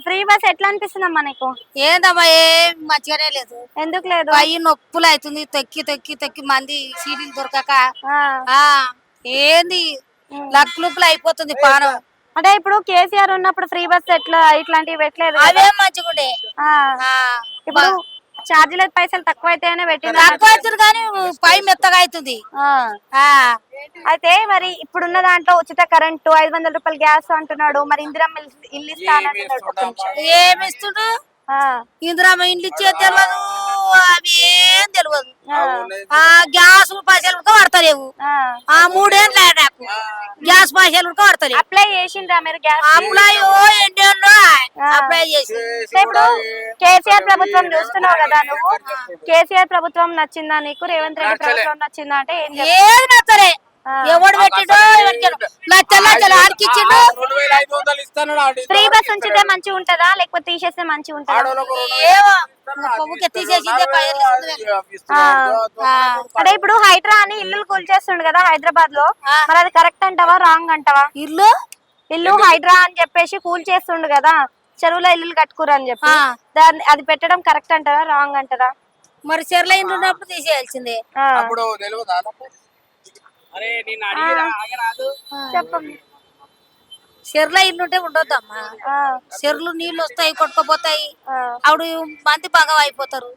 Free bus ఎట్లా అనిపిస్తుందమ్మా నీకు? ఏందమ్మా ఏం మంచిగానే లేదు. ఎందుకు లేదు? పై నొప్పులు అవుతుంది, తొక్కి తొక్కి తొక్కి మంది సీట్లు దొరకక. ఆ, ఆ ఏంది లక్కులుక్కులు అయిపోతుంది పానం. అంటే ఇప్పుడు కేసీఆర్ ఉన్నప్పుడు ఫ్రీ బస్ ఎట్లా ఇట్లాంటివి పెట్టలేదు కదా? అవేం మంచిగుండే. ఆ, ఇప్పుడు ఛార్జీల పైసలు తక్కువ అయితేనే పెట్టింది. తక్కువ అవుతుంది కానీ పై మెత్తగా అవుతుంది. అయితే మరి ఇప్పుడున్న దాంట్లో ఉచిత కరెంటు, 500 రూపాయలు గ్యాస్ అంటున్నాడు. మరి ఇందిరమ్మ ఇల్లు ఇస్తా అని అంటున్నాడు. ఒక్క నిమిషం. ఏమి ఇస్తుండు? ఇందిరామ ఇండ్లు ఇచ్చేది తెలియదు, అవి ఏం తెలియదు. ఆ గ్యాస్ పైసలు కూడా పడతలేవు. ఆ 3 ఏళ్ళు నాకు గ్యాస్ పైసలు కూడా పడతలేవు. అప్లై చేసిండ్రా మీరు గ్యాస్? అప్లై అప్లై చేసి ఇప్పుడు కేసీఆర్ ప్రభుత్వం చూస్తున్నావు కదా నువ్వు. కేసీఆర్ ప్రభుత్వం నచ్చిందా నీకు? రేవంత్ రెడ్డి ప్రభుత్వం నచ్చిందా? అంటే ఏది నచ్చలే. ఎవడు పెట్టిండో ఆడికిచ్చిండు. ఫ్రీ బస్ ఉంచితే మంచిగా ఉంటదా లేకపోతే తీసేస్తే మంచిగా ఉంటదా? తీసేసిందే. అంటే ఇప్పుడు హైడ్రా అని ఇల్లు కూల్చేస్తుండు కదా హైదరాబాద్ లో, మరి అది కరెక్ట్ అంటావా రాంగ్ అంటావా? ఇల్లు హైడ్రా అని చెప్పేసి కూల్ చేస్తుండు కదా, చెరువులో ఇల్లు కట్టుకురు అని చెప్పి, అది పెట్టడం కరెక్ట్ అంటారా రాంగ్ అంటారా? మరి చెరువులో ఇల్లు ఉన్నప్పుడు తీసేయాల్సిందే. చెప్పండి. చెరువులో ఇల్లు ఉంటే ఉండొద్దమ్మా. చెరువులు నీళ్లు వస్తాయి, కొట్టుకుపోతాయి, అప్పుడు మంది బాగా అయిపోతారు.